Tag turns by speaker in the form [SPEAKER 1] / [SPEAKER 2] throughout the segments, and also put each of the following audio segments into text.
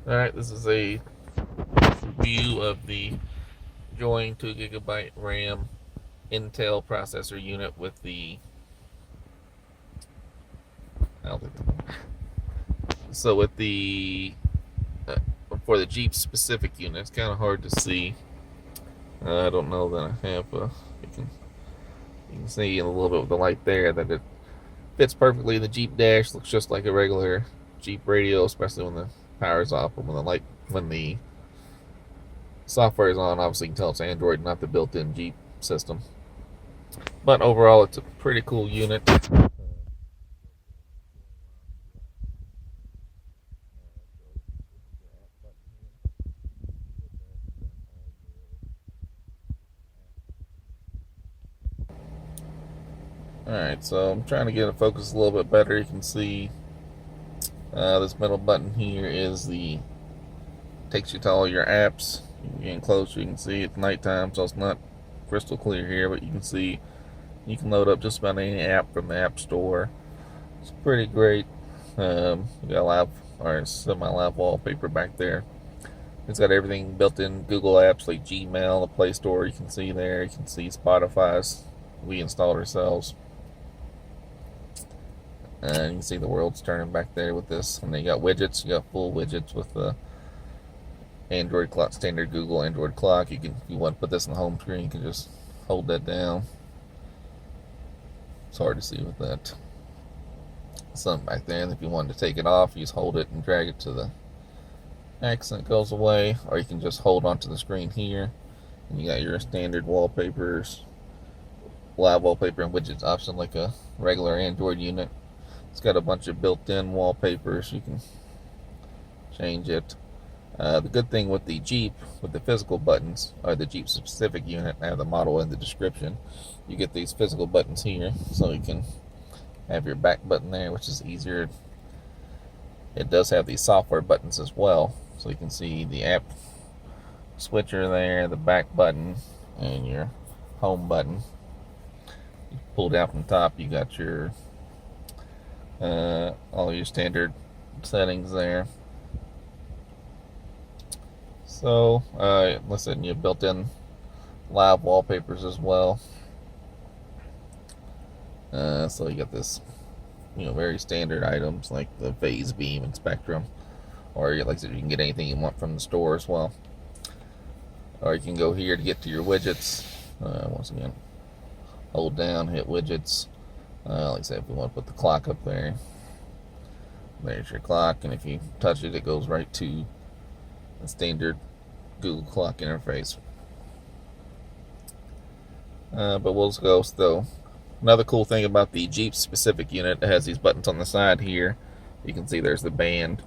[SPEAKER 1] Alright, this is a view of the Joying 2GB RAM Intel processor unit with the with the for the Jeep specific unit. It's kind of hard to see. I don't know that I have you can see a little bit with the light there that it fits perfectly in the Jeep dash. Looks just like a regular Jeep radio, especially when the power is off. But when the software is on, obviously you can tell it's Android, not the built-in Jeep system. But overall, it's a pretty cool unit. Alright, so I'm trying to get it focused a little bit better. You can see this middle button here takes you to all your apps. Getting closer, you can see it's nighttime, so it's not crystal clear here, but you can see you can load up just about any app from the App Store. It's pretty great. You got live or semi-live wallpaper back there. It's got everything built in Google apps like Gmail, the Play Store. You can see there. You can see Spotify's we installed ourselves. And you can see the world's turning back there with this. And then you got widgets. You got full widgets with the Android clock, standard Google Android clock. If you want to put this on the home screen, you can just hold that down. It's hard to see with that something back there. And if you wanted to take it off, you just hold it and drag it to the X and it goes away. Or you can just hold onto the screen here. And you got your standard wallpapers, live wallpaper and widgets option like a regular Android unit. It's got a bunch of built-in wallpapers. You can change it. The good thing with the Jeep, with the physical buttons, or the Jeep specific unit, I have the model in the description. You get these physical buttons here, so you can have your back button there, which is easier. It does have these software buttons as well, so you can see the app switcher there, the back button, and your home button. You pull down from the top, you got your all your standard settings there. So, listen, you built in live wallpapers as well. So you got this, very standard items like the phase beam and spectrum, or like I said, you can get anything you want from the store as well. Or you can go here to get to your widgets. Once again, hold down, hit widgets. Like I said, if we want to put the clock up there, there's your clock, and if you touch it, it goes right to the standard Google clock interface. But we'll just go. So, another cool thing about the Jeep specific unit, it has these buttons on the side here. You can see there's the band.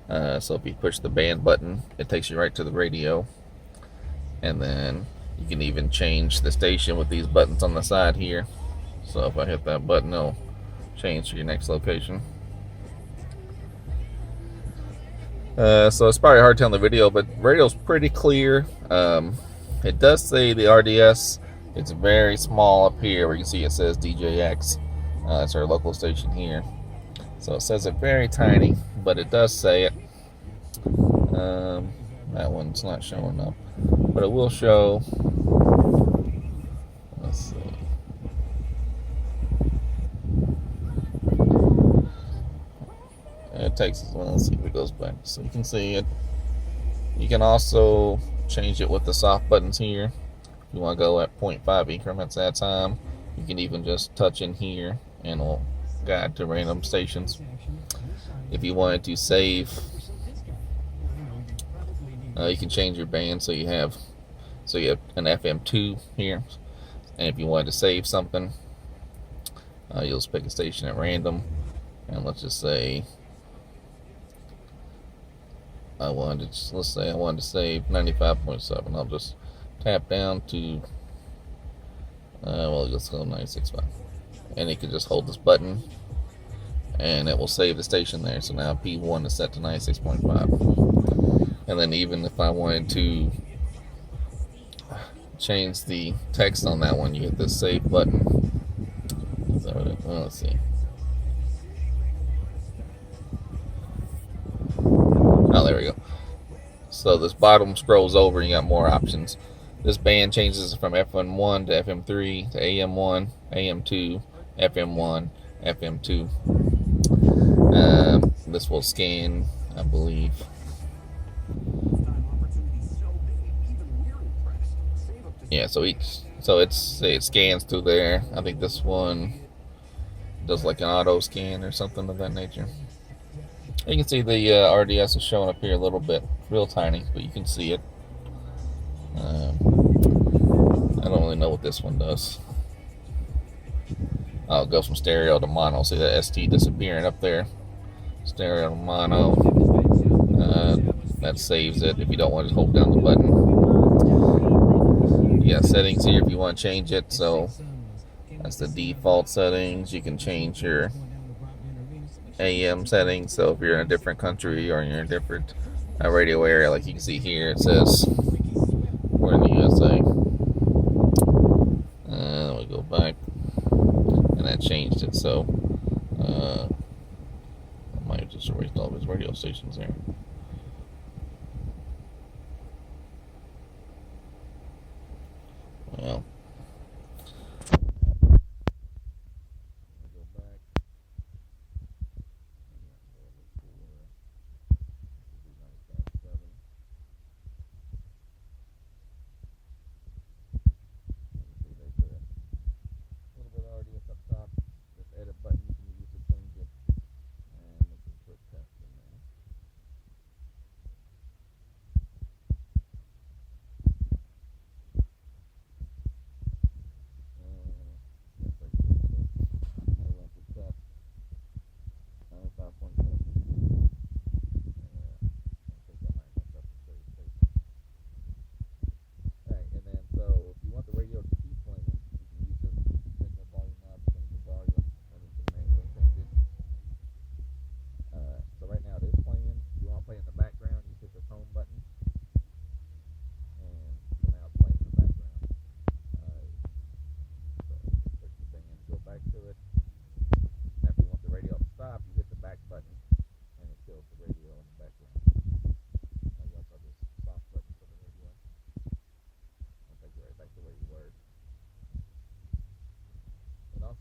[SPEAKER 1] So if you push the band button, it takes you right to the radio. And then you can even change the station with these buttons on the side here. So if I hit that button, it'll change to your next location. So it's probably hard to tell in the video, but radio's pretty clear. It does say the RDS. It's very small up here where you can see it says DJX. It's our local station here. So it says it very tiny, but it does say it. That one's not showing up, but it will show. Let's see. It takes as well. Let's see if it goes back. So you can see it. You can also change it with the soft buttons here. If you want to go at 0.5 increments at a time, you can even just touch in here and it'll guide to random stations. If you wanted to save, you can change your band so you have an FM2 here. And if you wanted to save something, you'll just pick a station at random, and let's just say let's say I wanted to save 95.7. I'll just tap down to let's go 96.5, and you can just hold this button and it will save the station there. So now P1 is set to 96.5. And then even if I wanted to change the text on that one, you hit this save button. So let's see. Oh, there we go. So this bottom scrolls over and you got more options. This band changes from FM1 to FM3 to AM1, AM2, FM1, FM2. This will scan, I believe. Yeah, so it scans through there. I think this one does like an auto scan or something of that nature. You can see the RDS is showing up here a little bit, real tiny, but you can see it. I don't really know what this one does. Oh, it goes from stereo to mono. See that ST disappearing up there? Stereo to mono. That saves it. If you don't want to hold down the button. You got settings here if you want to change it. So that's the default settings. You can change your AM settings. So if you're in a different country or you're in a different radio area, like you can see here, it says we're in the USA. We go back, and that changed it. So I might have just erased all of his radio stations there. Well.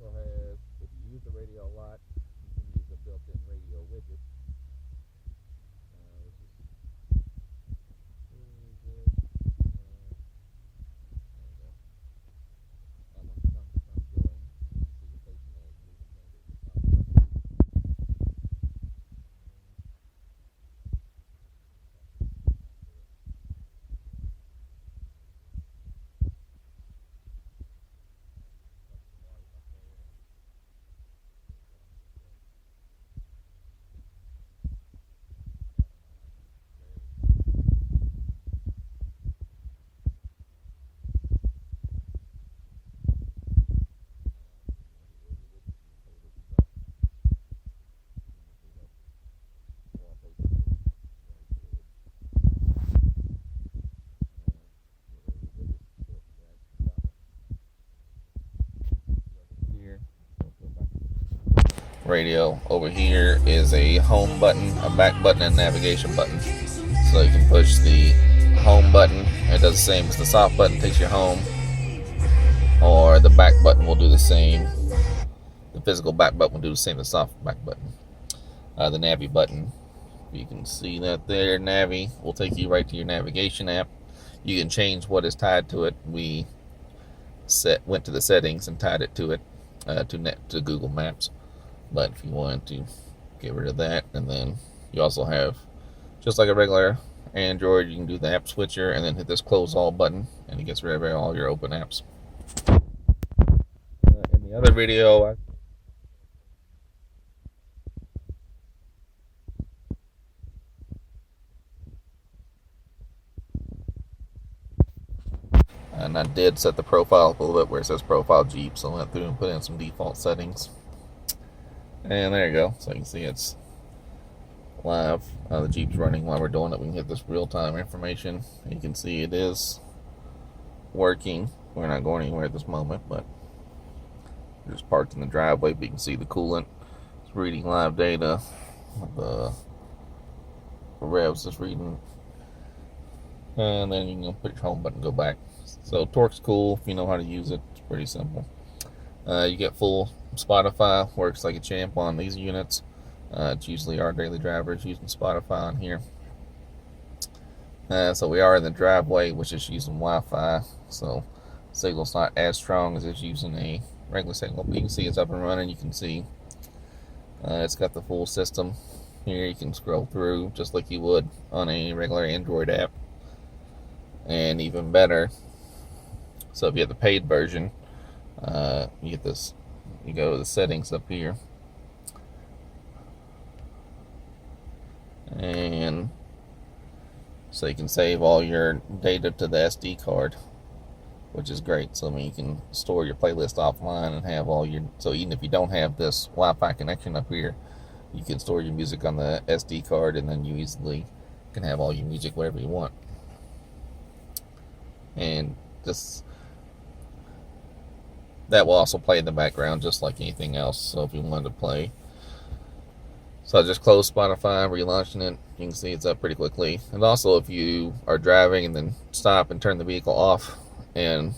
[SPEAKER 1] Has, if you use the radio a lot, you can use a built-in radio widget. Radio over here is a home button, a back button, and navigation button. So you can push the home button. It does the same as the soft button, takes you home, or the back button will do the same. The physical back button will do the same as the soft back button. The Navi button, you can see that there. Navi will take you right to your navigation app. You can change what is tied to it. We went to the settings and tied it to it to Google Maps. But if you wanted to get rid of that, and then you also have, just like a regular Android, you can do the app switcher and then hit this close all button, and it gets rid of all your open apps. In the other video, and I did set the profile up a little bit where it says profile Jeep, so I went through and put in some default settings. And there you go. So you can see it's live. The Jeep's running while we're doing it. We can hit this real-time information. You can see it is working. We're not going anywhere at this moment, but we're just parked in the driveway. But you can see the coolant. It's reading live data. The revs is reading and then you can put your home button and go back. So torque's cool if you know how to use it. It's pretty simple. You get full Spotify, works like a champ on these units. It's usually our daily drivers using Spotify on here. So we are in the driveway, which is using Wi-Fi, so signal's not as strong as it's using a regular signal. But you can see it's up and running. You can see it's got the full system here. You can scroll through just like you would on a regular Android app, and even better, so if you have the paid version, you get this. You go to the settings up here, and so you can save all your data to the SD card, which is great. So I mean, you can store your playlist offline and have all your, so even if you don't have this Wi-Fi connection up here, you can store your music on the SD card, and then you easily can have all your music wherever you want. And just that will also play in the background just like anything else. So if you wanted to play, so I just closed Spotify, relaunching it. You can see it's up pretty quickly. And also, if you are driving and then stop and turn the vehicle off, and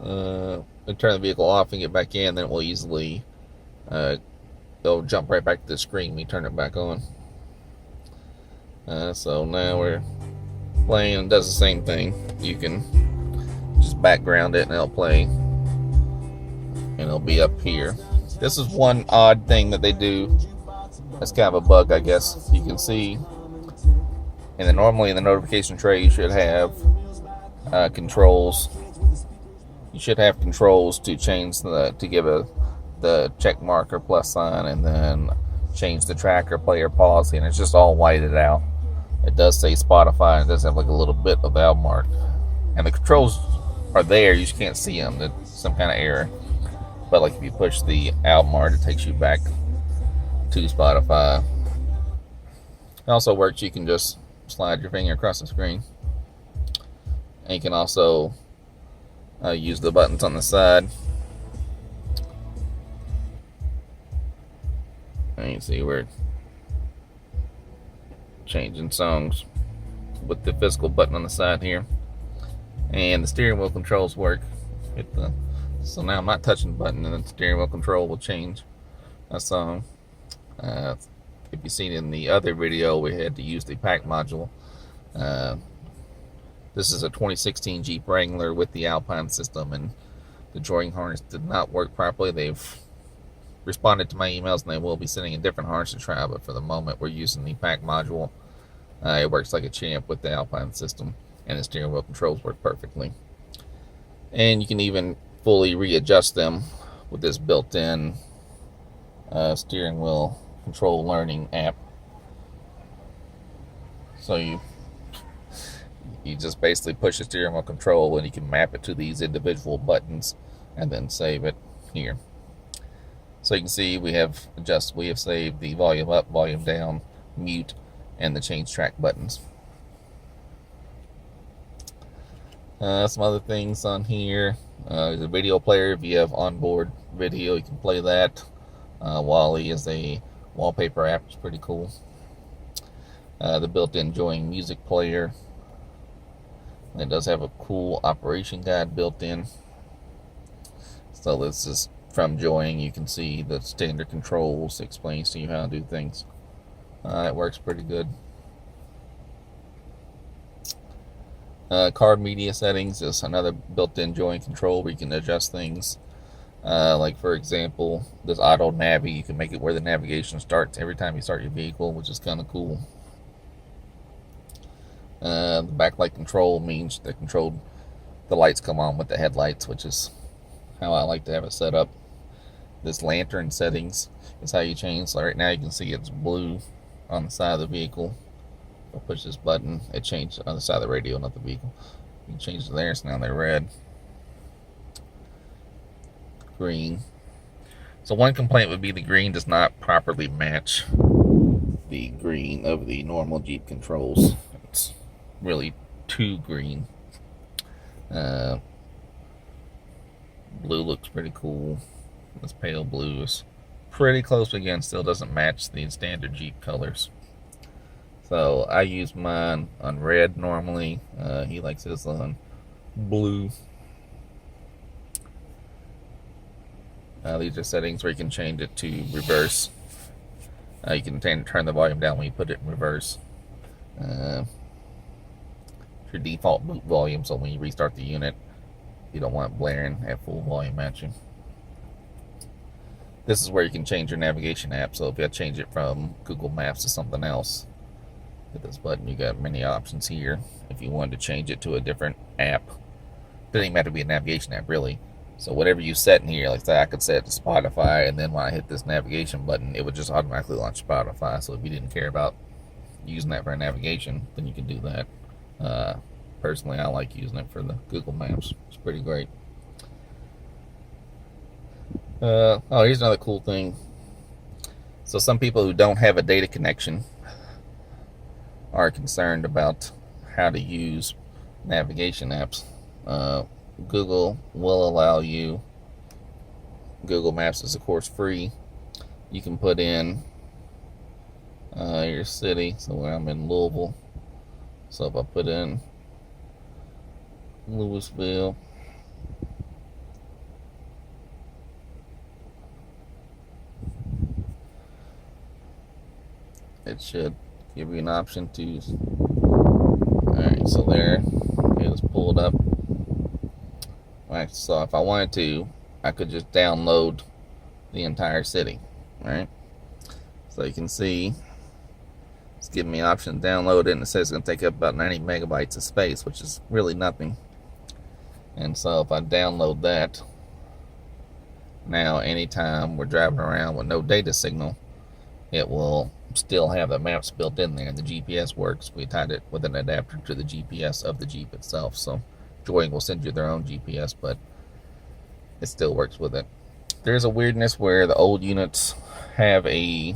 [SPEAKER 1] turn the vehicle off and get back in, then it will easily it'll jump right back to the screen when you turn it back on. So now we're playing, and it does the same thing. You can just background it and it'll play, and it'll be up here. This is one odd thing that they do. That's kind of a bug, I guess. You can see, and then normally in the notification tray you should have controls. You should have controls to change the, to give the check mark or plus sign, and then change the track or play or pause, and it's just all whited out. It does say Spotify, and it does have like a little bit of album art, and the controls are there, you just can't see them. There's some kind of error. But like if you push the album art, it takes you back to Spotify. It also works, you can just slide your finger across the screen, and you can also use the buttons on the side. And you can see we're changing songs with the physical button on the side here. And the steering wheel controls work. So now I'm not touching the button, and the steering wheel control will change a song. If you've seen in the other video, we had to use the PAC module. This is a 2016 Jeep Wrangler with the Alpine system, and the joying harness did not work properly. They've responded to my emails, and they will be sending a different harness to try, but for the moment we're using the PAC module. It works like a champ with the Alpine system, and the steering wheel controls work perfectly. And you can even fully readjust them with this built-in steering wheel control learning app. So you just basically push the steering wheel control, and you can map it to these individual buttons and then save it here. So you can see we have saved the volume up, volume down, mute, and the change track buttons. Some other things on here. There's a video player. If you have onboard video, you can play that. Wally is a wallpaper app. It's pretty cool. The built-in Joying music player. It does have a cool operation guide built in. So this is from Joying. You can see the standard controls. It explains to you how to do things. It works pretty good. Card media settings is another built-in Joying control where you can adjust things. Like for example, this auto navi, you can make it where the navigation starts every time you start your vehicle, which is kind of cool. The backlight control means that the lights come on with the headlights, which is how I like to have it set up. This lantern settings is how you change. So right now you can see it's blue on the side of the vehicle. I'll push this button, it changed on the side of the radio, not the vehicle. You can change it there, so now they're red. Green. So one complaint would be the green does not properly match the green of the normal Jeep controls. It's really too green. Blue looks pretty cool. This pale blue is pretty close, but again, still doesn't match the standard Jeep colors. So I use mine on red normally. He likes his on blue. These are settings where you can change it to reverse. You can turn the volume down when you put it in reverse. Your default boot volume, so when you restart the unit, you don't want it blaring at full volume at you. This is where you can change your navigation app. So if you change it from Google Maps to something else, hit this button. You got many options here. If you wanted to change it to a different app, it doesn't even have to be a navigation app really. So whatever you set in here, like say I could set it to Spotify, and then when I hit this navigation button, it would just automatically launch Spotify. So if you didn't care about using that for navigation, then you can do that. Personally, I like using it for the Google Maps. It's pretty great. Oh, here's another cool thing. So some people who don't have a data connection are concerned about how to use navigation apps. Google will allow you, Google Maps is of course free. You can put in your city. So where I'm in Louisville, so if I put in Louisville, it should give you an option to, alright, so there, okay, let's pull it up. Alright, so if I wanted to, I could just download the entire city, right? So you can see, it's giving me an option to download it, and it says it's going to take up about 90 megabytes of space, which is really nothing. And so if I download that, now anytime we're driving around with no data signal, it will still have the maps built in there, and the GPS works. We tied it with an adapter to the GPS of the Jeep itself, so Joying will send you their own GPS, but it still works with it. There's a weirdness where the old units have a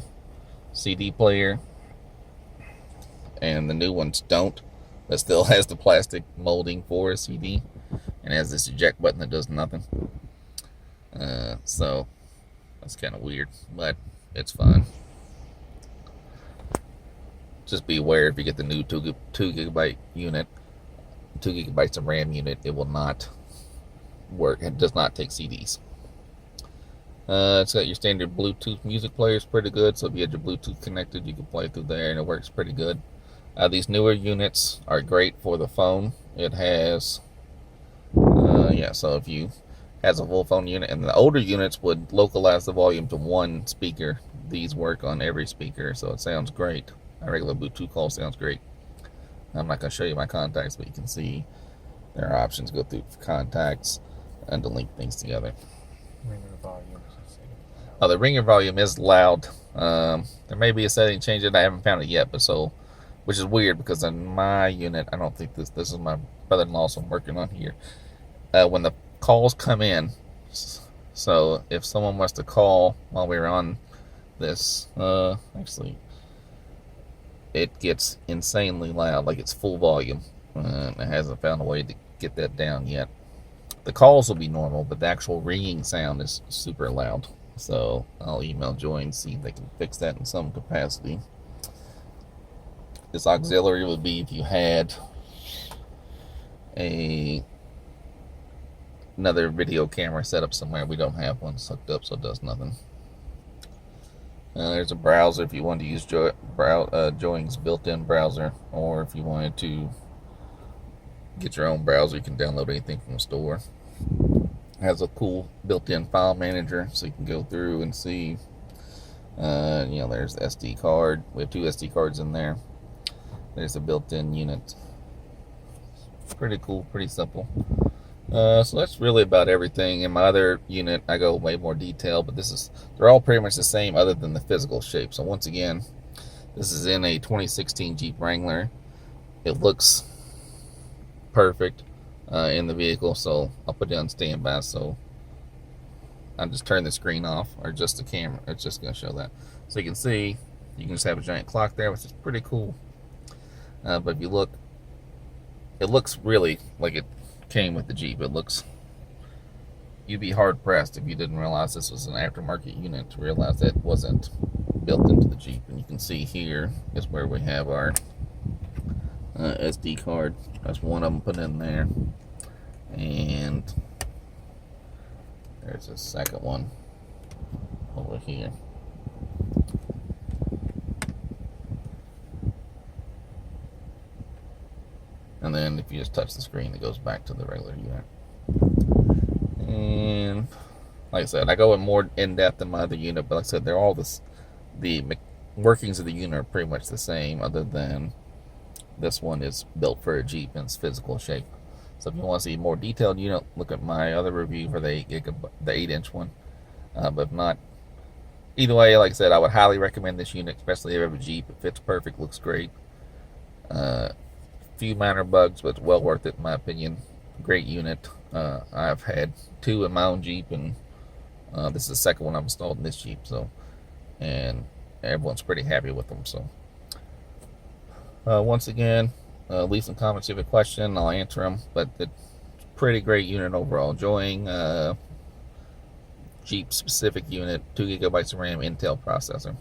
[SPEAKER 1] CD player and the new ones don't, but still has the plastic molding for a CD and has this eject button that does nothing. So that's kind of weird, but it's fine. Just be aware, if you get the new 2 gigabyte unit, 2 gigabytes of RAM unit, it will not work. It does not take CDs. It's got your standard Bluetooth music player. It's pretty good. So if you had your Bluetooth connected, you can play through there, and it works pretty good. These newer units are great for the phone. It has, so if you has a full phone unit, and the older units would localize the volume to one speaker. These work on every speaker, so it sounds great. A regular Bluetooth call sounds great. I'm not going to show you my contacts, but you can see there are options to go through contacts and to link things together.
[SPEAKER 2] Ringer volume.
[SPEAKER 1] Oh, the ringer volume is loud. There may be a setting to change it. I haven't found it yet, but which is weird because in my unit, I don't think this is my brother-in-law, so I'm working on here. When the calls come in, so if someone wants to call while we're on this, actually, it gets insanely loud, like it's full volume. It hasn't found a way to get that down yet. The calls will be normal, but the actual ringing sound is super loud. So I'll email Joy and see if they can fix that in some capacity. This auxiliary would be if you had another video camera set up somewhere. We don't have one hooked up, so it does nothing. There's a browser if you wanted to use Joying's built-in browser, or if you wanted to get your own browser, you can download anything from the store. It has a cool built-in file manager, so you can go through and see. There's the SD card. We have 2 SD cards in there. There's a built-in unit. Pretty cool, pretty simple. So that's really about everything. In my other unit, I go way more detailed, but they're all pretty much the same other than the physical shape. So once again, this is in a 2016 Jeep Wrangler. It looks perfect in the vehicle, so I'll put it on standby. So I'll just turn the screen off, or just the camera. It's just going to show that. So you can see, you can just have a giant clock there, which is pretty cool. But if you look, it looks really like it came with the Jeep. You'd be hard pressed if you didn't realize this was an aftermarket unit to realize that it wasn't built into the Jeep. And you can see here is where we have our SD card. That's one of them put in there, and there's a second one over here. And then if you just touch the screen, it goes back to the regular unit. And like I said, I go in more in depth in my other unit, but like I said, they're all the workings of the unit are pretty much the same, other than this one is built for a Jeep in its physical shape. So if you want to see a more detailed unit, look at my other review for the 8-inch one. But if not, either way, like I said, I would highly recommend this unit, especially if you have a Jeep. It fits perfect, looks great. Few minor bugs, but well worth it in my opinion. Great unit. I've had 2 in my own Jeep, and this is the second one I've installed in this Jeep. So, and everyone's pretty happy with them. So, once again, leave some comments if you have a question. I'll answer them. But it's a pretty great unit overall. Enjoying Jeep specific unit, 2 GB of RAM, Intel processor.